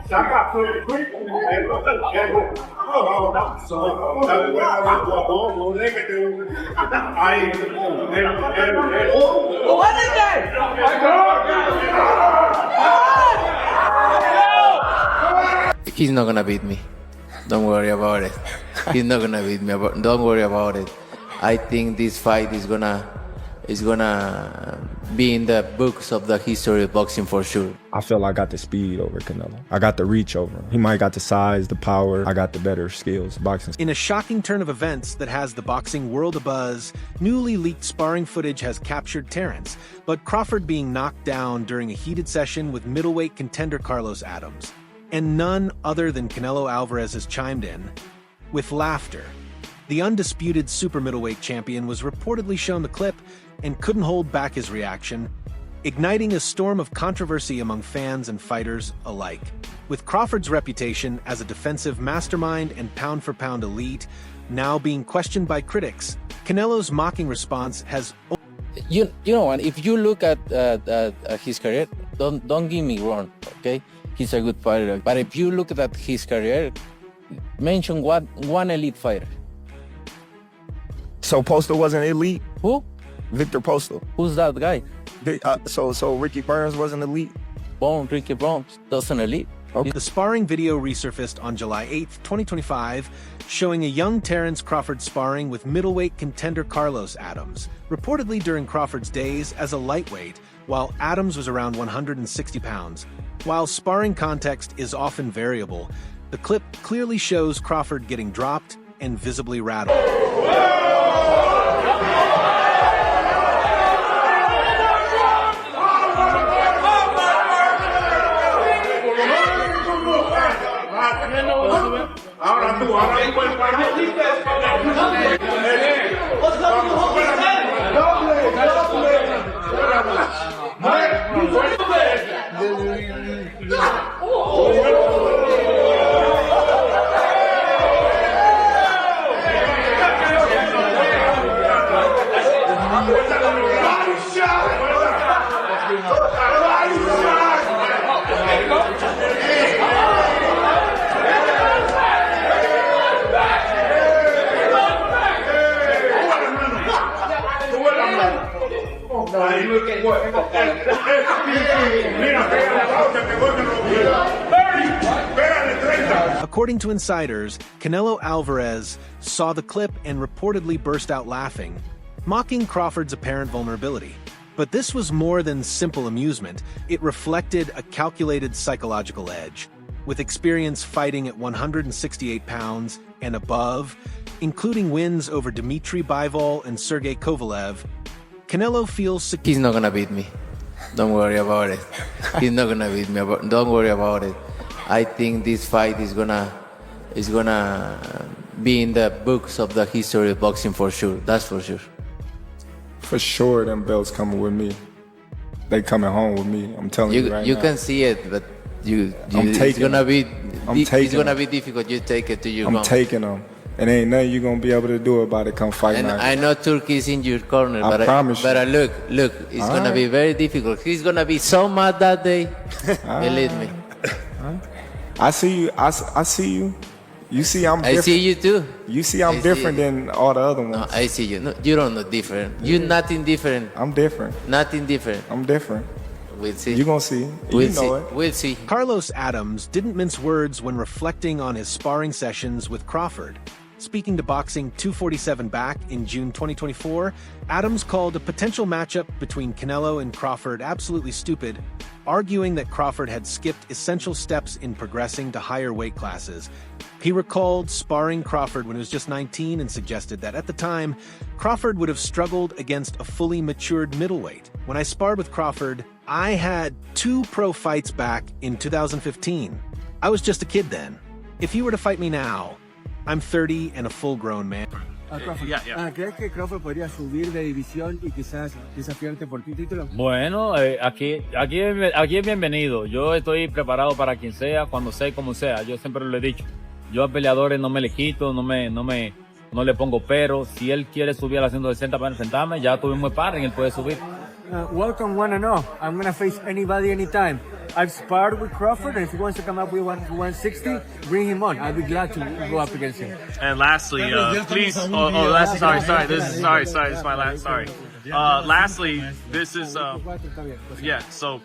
He's not gonna beat me. Don't worry about it. He's not gonna beat me. Don't worry about it. I think this fight is gonna be in the books of the history of boxing for sure. I feel I got the speed over Canelo. I got the reach over him. He might got the size, the power. I got the better skills, boxing. In a shocking turn of events that has the boxing world abuzz, newly leaked sparring footage has captured Terence, but Crawford being knocked down during a heated session with middleweight contender Carlos Adams. And none other than Canelo Alvarez has chimed in with laughter. The undisputed super middleweight champion was reportedly shown the clip and couldn't hold back his reaction, igniting a storm of controversy among fans and fighters alike. With Crawford's reputation as a defensive mastermind and pound-for-pound elite now being questioned by critics, Canelo's mocking response has... You know, and if you look at his career, don't get me wrong, okay? He's a good fighter. But if you look at his career, mention one elite fighter. So Postal wasn't elite? Who? Victor Postal. Who's that guy? So Ricky Burns wasn't elite? Ricky Burns, that's an elite. Okay. The sparring video resurfaced on July 8th, 2025, showing a young Terence Crawford sparring with middleweight contender Carlos Adams, reportedly during Crawford's days as a lightweight, while Adams was around 160 pounds. While sparring context is often variable, the clip clearly shows Crawford getting dropped and visibly rattled. According to insiders, Canelo Alvarez saw the clip and reportedly burst out laughing, mocking Crawford's apparent vulnerability. But this was more than simple amusement. It reflected a calculated psychological edge. With experience fighting at 168 pounds and above, including wins over Dmitry Bivol and Sergey Kovalev, Canelo feels secure. He's not gonna beat me. Don't worry about it. He's not gonna beat me. Don't worry about it. I think this fight is gonna be in the books of the history of boxing for sure. That's for sure. For sure, them belts coming with me. They coming home with me. I'm telling you right now. You can see it, but it's gonna be difficult. You take it to your home. I'm taking them. And ain't nothing you gonna be able to do about it come fight night. I know Turkey is in your corner, I promise you. But look, it's gonna be very difficult. He's gonna be so mad that day. Believe me. I see you. I see you. You see I'm different. I see you too. You see I'm different than all the other ones. No, I see you. No, you don't know different. You're nothing different. I'm different. Nothing different. I'm different. We'll see. You're gonna see. We'll know see. It. We'll see. Carlos Adams didn't mince words when reflecting on his sparring sessions with Crawford. Speaking to Boxing 247 Back in June 2024, Adams called a potential matchup between Canelo and Crawford absolutely stupid, arguing that Crawford had skipped essential steps in progressing to higher weight classes. He recalled sparring Crawford when he was just 19 and suggested that at the time, Crawford would have struggled against a fully matured middleweight. When I sparred with Crawford, I had 2 pro fights back in 2015. I was just a kid then. If he were to fight me now, I'm 30 and a full-grown man. ¿Crees que Crawford podría subir de división y quizás desafiarte por tu título? Bueno, aquí es bienvenido. Yo estoy preparado para quien sea, cuando sea y como sea. Yo siempre lo he dicho. Yo a peleadores no me le quito, no le pongo pero. Si él quiere subir a las 160 para enfrentarme, ya tuvimos sparring, él puede subir. Welcome 1-0. I'm gonna face anybody anytime. I've sparred with Crawford, and if he wants to come up with 160, bring him on. I'd be glad to go up against him. And lastly, please. Sorry. This is my last. Sorry. Lastly, this is yeah. So,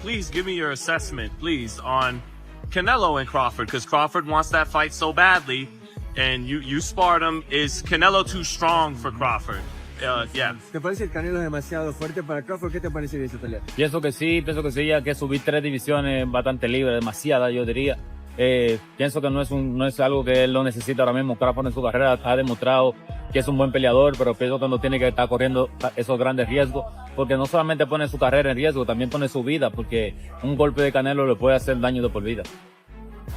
please give me your assessment, please, on Canelo and Crawford, because Crawford wants that fight so badly, and you sparred him. Is Canelo too strong for Crawford? Yeah. ¿Te parece el Canelo es demasiado fuerte para Crawford? ¿Qué te parece esa pelea? Pienso que sí, ya que subir 3 divisiones bastante libre, demasiada, yo diría. Pienso que no es algo que él lo necesita ahora mismo. Crawford en su carrera ha demostrado que es un buen peleador, pero pienso que no tiene que estar corriendo esos grandes riesgos, porque no solamente pone su carrera en riesgo, también pone su vida, porque un golpe de Canelo le puede hacer daño de por vida.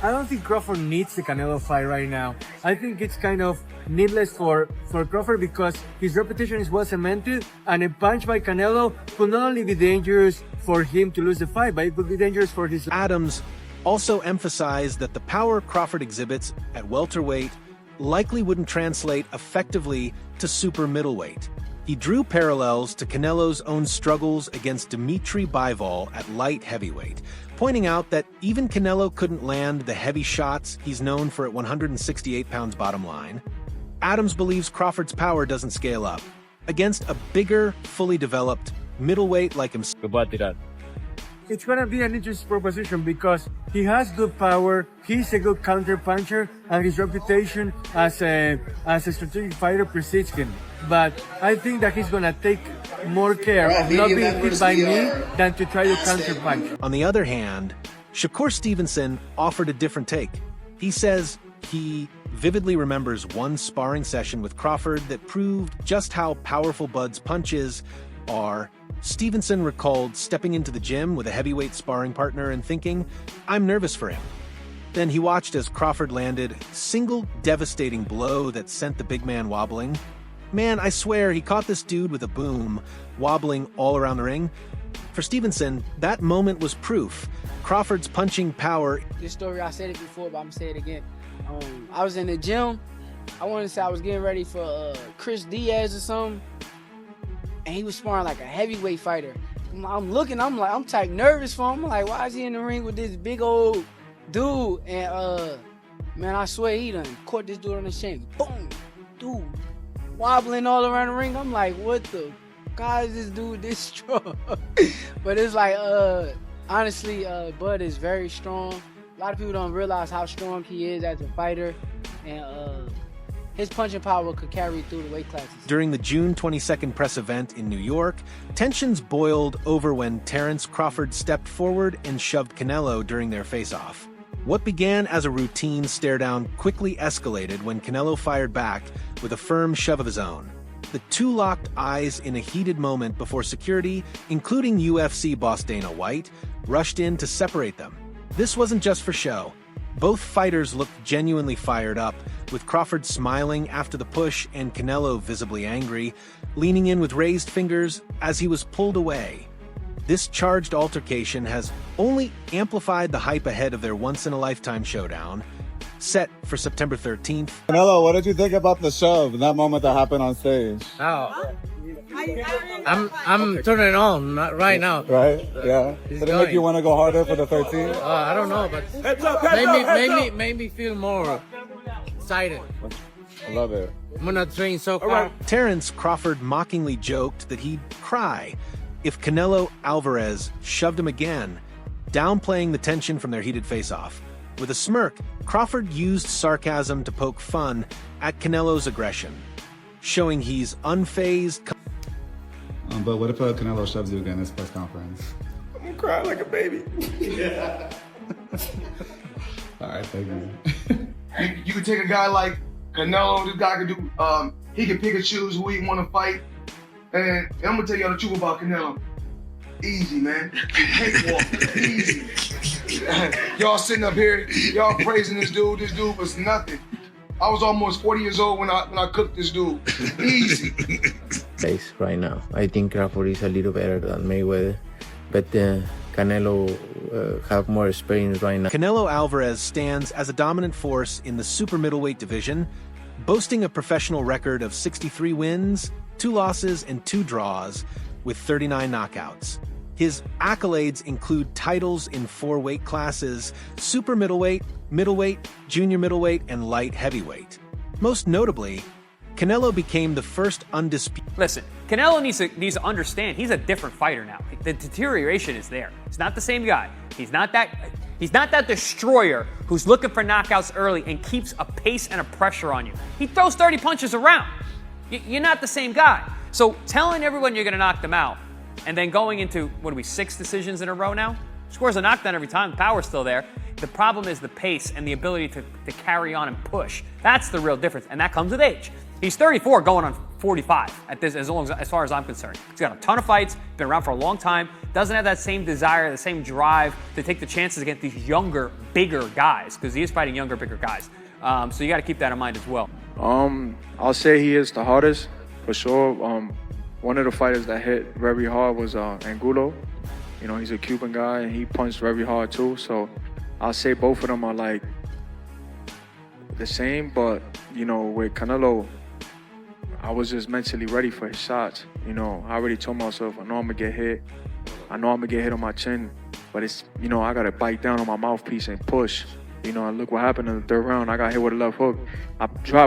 I don't think Crawford needs the Canelo fight right now. I think it's kind of needless for Crawford because his reputation is well cemented, and a punch by Canelo could not only be dangerous for him to lose the fight, but it could be dangerous for his... Adams also emphasized that the power Crawford exhibits at welterweight likely wouldn't translate effectively to super middleweight. He drew parallels to Canelo's own struggles against Dimitri Bivol at light heavyweight, pointing out that even Canelo couldn't land the heavy shots he's known for at 168 pounds bottom line. Adams believes Crawford's power doesn't scale up against a bigger, fully developed middleweight like himself. It's going to be an interesting proposition because he has good power, he's a good counter puncher, and his reputation as a strategic fighter precedes him. But I think that he's going to take more care of not being hit by me than to try to counter punch. On the other hand, Shakur Stevenson offered a different take. He says he vividly remembers one sparring session with Crawford that proved just how powerful Bud's punches are. Stevenson recalled stepping into the gym with a heavyweight sparring partner and thinking, I'm nervous for him. Then he watched as Crawford landed a single devastating blow that sent the big man wobbling. Man, I swear, he caught this dude with a boom, wobbling all around the ring. For Stevenson, that moment was proof. Crawford's punching power... This story, I said it before, but I'm going to say it again. I was in the gym. I want to say I was getting ready for Chris Diaz or something. And he was sparring like a heavyweight fighter. I'm looking, I'm type nervous for him. I'm like, why is he in the ring with this big old dude? And man, I swear he done caught this dude on the shin. Boom! Dude, wobbling all around the ring. I'm like, what the God is this dude this strong? But it's like, honestly, Bud is very strong. A lot of people don't realize how strong he is as a fighter. And his punching power could carry through the weight classes. During the June 22nd press event in New York, tensions boiled over when Terence Crawford stepped forward and shoved Canelo during their face-off. What began as a routine stare-down quickly escalated when Canelo fired back with a firm shove of his own. The two locked eyes in a heated moment before security, including UFC boss Dana White, rushed in to separate them. This wasn't just for show. Both fighters looked genuinely fired up, with Crawford smiling after the push and Canelo visibly angry, leaning in with raised fingers as he was pulled away. This charged altercation has only amplified the hype ahead of their once-in-a-lifetime showdown, set for September 13th. Canelo, what did you think about the shove and that moment that happened on stage? Oh, I'm turning on right now. Right? Yeah. Did it make you want to go harder for the 13th? I don't know, but made me feel more excited. I love it. I'm gonna train so hard. Terence Crawford mockingly joked that he'd cry if Canelo Alvarez shoved him again, downplaying the tension from their heated face-off. With a smirk, Crawford used sarcasm to poke fun at Canelo's aggression, showing he's unfazed. But what if Canelo shoves you again in this press conference? I'm gonna cry like a baby. Yeah. All right, thank you. You could take a guy like Canelo, this guy could do, he can pick and choose who he want to fight. And I'm gonna tell y'all the truth about Canelo. Easy, man. Cakewalk, easy. Y'all sitting up here, y'all praising this dude. This dude was nothing. I was almost 40 years old when I cooked this dude. Easy. Right now, I think Crawford is a little better than Mayweather, but Canelo have more experience right now. Canelo Alvarez stands as a dominant force in the super middleweight division, boasting a professional record of 63 wins, 2 losses, and 2 draws, with 39 knockouts. His accolades include titles in 4 weight classes: super middleweight, middleweight, junior middleweight, and light heavyweight. Most notably, Canelo became the first undisputed... Listen, Canelo needs to understand he's a different fighter now. The deterioration is there. He's not the same guy. He's not that destroyer who's looking for knockouts early and keeps a pace and a pressure on you. He throws 30 punches around. You're not the same guy. So telling everyone you're going to knock them out and then going into, 6 decisions in a row now? Scores a knockdown every time, the power's still there. The problem is the pace and the ability to carry on and push. That's the real difference, and that comes with age. He's 34 going on 45 at this, as far as I'm concerned. He's got a ton of fights, been around for a long time, doesn't have that same desire, the same drive to take the chances against these younger, bigger guys, because he is fighting younger, bigger guys. So you got to keep that in mind as well. I'll say he is the hardest, for sure. One of the fighters that hit very hard was Angulo. You know, he's a Cuban guy, and he punched very hard too. So I'll say both of them are like the same, but, you know, with Canelo, I was just mentally ready for his shots. You know, I already told myself, I know I'm gonna get hit. I know I'm gonna get hit on my chin, but it's, you know, I gotta bite down on my mouthpiece and push. You know, look what happened in the 3rd round. I got hit with a left hook.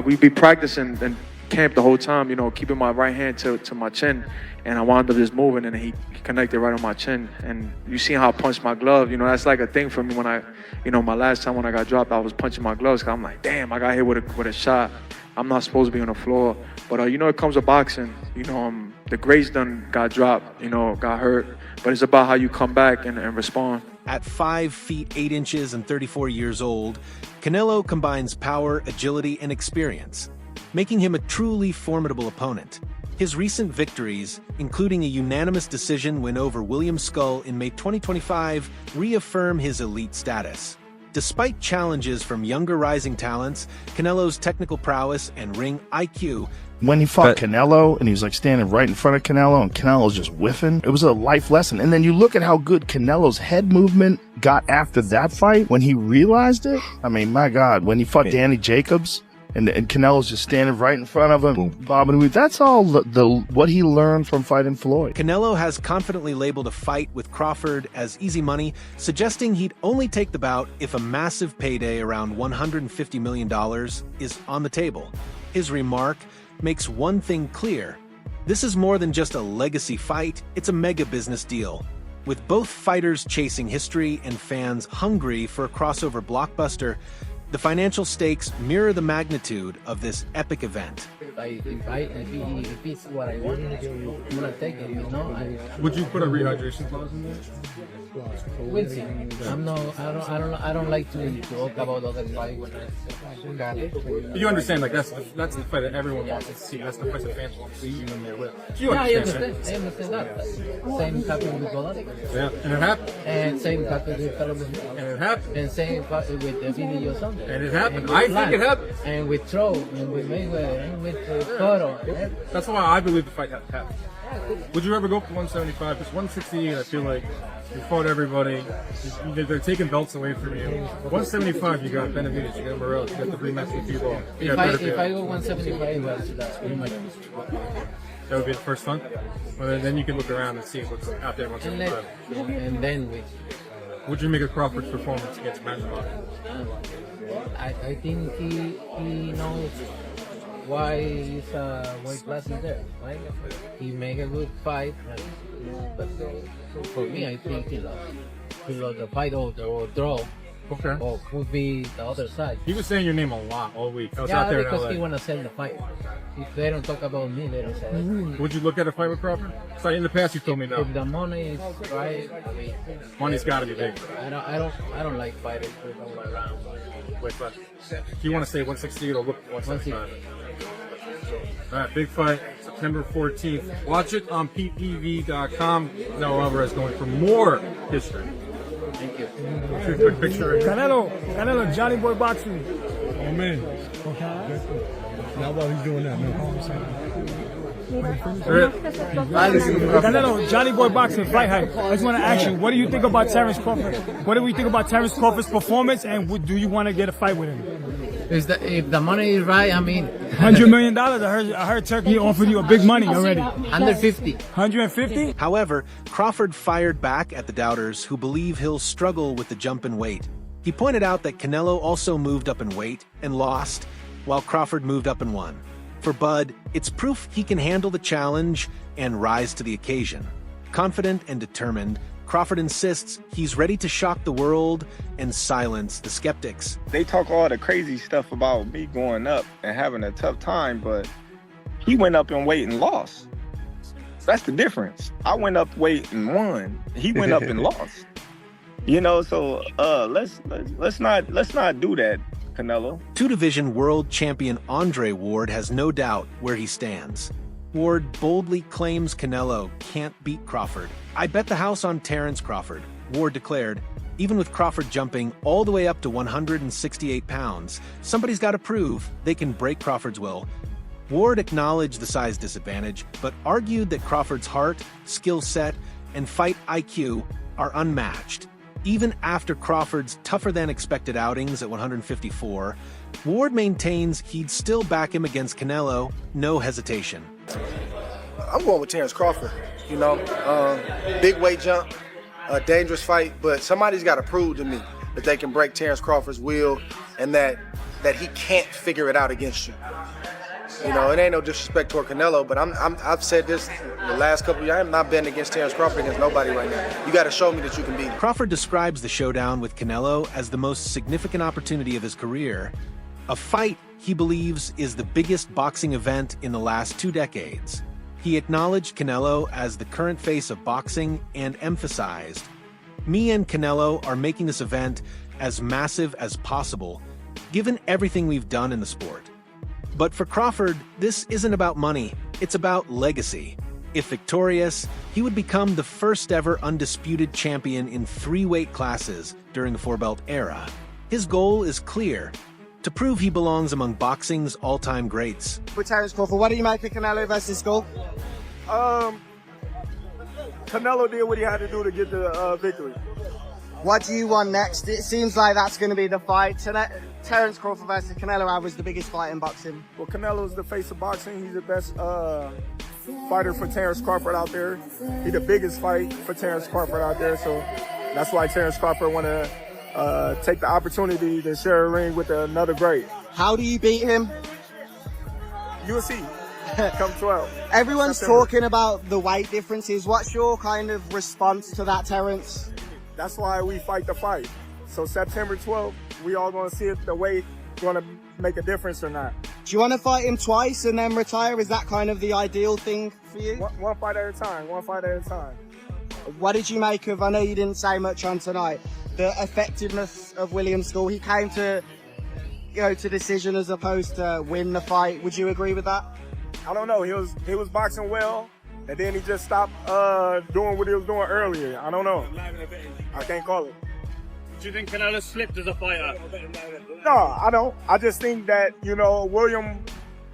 We'd be practicing in camp the whole time, you know, keeping my right hand to my chin, and I wound up just moving, and he connected right on my chin. And you see how I punched my glove. You know, that's like a thing for me when I, you know, my last time when I got dropped, I was punching my gloves, because I'm like, damn, I got hit with a shot. I'm not supposed to be on the floor. But, you know, it comes with boxing. You know, the greats done got dropped, you know, got hurt. But it's about how you come back and respond. At 5 feet 8 inches and 34 years old, Canelo combines power, agility, and experience, making him a truly formidable opponent. His recent victories, including a unanimous decision win over William Skull in May 2025, reaffirm his elite status. Despite challenges from younger rising talents, Canelo's technical prowess and ring IQ... When he fought Canelo and he was like standing right in front of Canelo and Canelo's just whiffing, it was a life lesson. And then you look at how good Canelo's head movement got after that fight when he realized it. I mean, my God, when he fought Danny Jacobs and Canelo's just standing right in front of him, bobbing and weaving. That's all what he learned from fighting Floyd. Canelo has confidently labeled a fight with Crawford as easy money, suggesting he'd only take the bout if a massive payday around $150 million is on the table. His remark makes one thing clear: this is more than just a legacy fight, it's a mega business deal. With both fighters chasing history and fans hungry for a crossover blockbuster, the financial stakes mirror the magnitude of this epic event. If it's what I want, I'm gonna take it, you know. Would you put a rehydration clause in there? We'll see. I don't like to talk about other fight when I got it. You understand, like that's the fight that everyone wants to see. That's the fight that fans want to see you in there with. Yeah, I understand that. Same happened with Golovkin. Yeah, and it happened. And same happened with Carlos. And it happened. And same happened with Emilio Sunday. And it happened. I think it happened. And with Troll, and with Mayweather, and with Cotto. That's why I believe the fight happened. Would you ever go for 175? Because 168, I feel like you fought everybody. They're taking belts away from you. 175, you got Benavidez, you got Morales, you got the rematch with Bivol. If I go 175, that's pretty much. That would be the first one. Well, then you can look around and see what's out there at 175. And then we. Would you make a Crawford's performance against Masvidal? I think he knows why his weight class is there, right? He make a good fight, but for me, I think he lost the fight or draw. Okay. Or could be the other side. He was saying your name a lot all week. I was yeah, out there because in LA. he want to sell the fight. If they don't talk about me, they don't sell it. Would you look at a fight with Crawford? So in the past, you told me no. If the money is right, I mean, money's got to be big. I don't like fighters who go around. Wait, but do you want to say 168 or look 175? All right, big fight, September 14th. Watch it on PPV.com. Canelo Alvarez going for more history. Thank you. Quick picture. Canelo, Johnny Boy Boxing. Oh, man. Now while he's doing that, Canelo, Johnny Boy Boxing, Fight Hype. I just want to ask you, what do you think about Terence Crawford? What do we think about Terence Crawford's performance, and do you want to get a fight with him? If the money is right, I mean, $100 million. I heard Turkey offered you a big money already. 150. 150? However, Crawford fired back at the doubters who believe he'll struggle with the jump in weight. He pointed out that Canelo also moved up in weight and lost, while Crawford moved up and won. For Bud, it's proof he can handle the challenge and rise to the occasion. Confident and determined, Crawford insists he's ready to shock the world and silence the skeptics. They talk all the crazy stuff about me going up and having a tough time, but he went up in weight and lost. That's the difference. I went up weight and won. He went up and lost. You know, so let's not do that, Canelo. Two-division world champion Andre Ward has no doubt where he stands. Ward boldly claims Canelo can't beat Crawford. I bet the house on Terence Crawford, Ward declared. Even with Crawford jumping all the way up to 168 pounds, somebody's got to prove they can break Crawford's will. Ward acknowledged the size disadvantage, but argued that Crawford's heart, skill set, and fight IQ are unmatched. Even after Crawford's tougher-than-expected outings at 154, Ward maintains he'd still back him against Canelo, no hesitation. I'm going with Terence Crawford. You know, big weight jump, a dangerous fight, but somebody's got to prove to me that they can break Terence Crawford's will and that he can't figure it out against you. You know, it ain't no disrespect toward Canelo, but I've said this the last couple of years. I'm not betting against Terence Crawford against nobody right now. You got to show me that you can beat him. Crawford describes the showdown with Canelo as the most significant opportunity of his career, a fight he believes is the biggest boxing event in the last 2 decades. He acknowledged Canelo as the current face of boxing and emphasized, "Me and Canelo are making this event as massive as possible, given everything we've done in the sport." But for Crawford, this isn't about money, it's about legacy. If victorious, he would become the first ever undisputed champion in 3 weight classes during the 4-belt era. His goal is clear, to prove he belongs among boxing's all-time greats. With Terence Crawford, what do you make of Canelo versus Skull? Canelo did what he had to do to get the victory. What do you want next? It seems like that's going to be the fight. Terence Crawford versus Canelo Alvarez, the biggest fight in boxing. Well, Canelo's the face of boxing. He's the best fighter for Terence Crawford out there. He's the biggest fight for Terence Crawford out there. So that's why Terence Crawford want to take the opportunity to share a ring with another great. How do you beat him? You'll see. Come 12. Everyone's September. talking about the weight differences. What's your kind of response to that, Terence? That's why we fight the fight. So September 12th, we all going to see if the weight going to make a difference or not. Do you want to fight him twice and then retire? Is that kind of the ideal thing for you? One fight at a time. One fight at a time. What did you make of, I know you didn't say much on tonight, the effectiveness of William Skull? He came to, to decision as opposed to win the fight. Would you agree with that? I don't know. He was boxing well, and then he just stopped doing what he was doing earlier. I don't know. I can't call it. Do you think Canelo slipped as a fighter? No, I don't. I just think that, William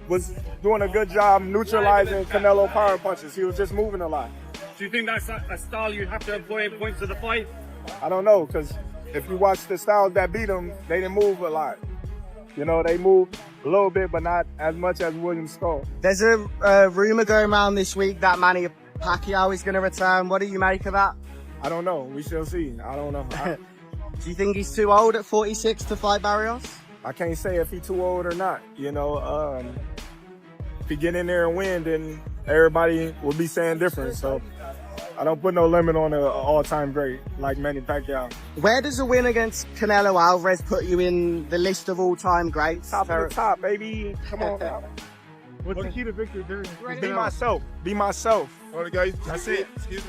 was doing a good job neutralizing Canelo power punches. He was just moving a lot. Do you think that's a style you have to employ in points of the fight? I don't know, because if you watch the styles that beat him, they didn't move a lot. They moved a little bit, but not as much as William Skull. There's a rumor going around this week that Manny Pacquiao is going to return. What do you make of that? I don't know. We shall see. I don't know. Do you think he's too old at 46 to fight Barrios? I can't say if he's too old or not. If he get in there and win, then everybody will be saying different. So I don't put no limit on an all-time great like Manny Pacquiao. Where does a win against Canelo Alvarez put you in the list of all-time greats? Top of the top, baby. Come on. What's the key to victory? Be myself. Be myself. All right, guys. That's it. Excuse me.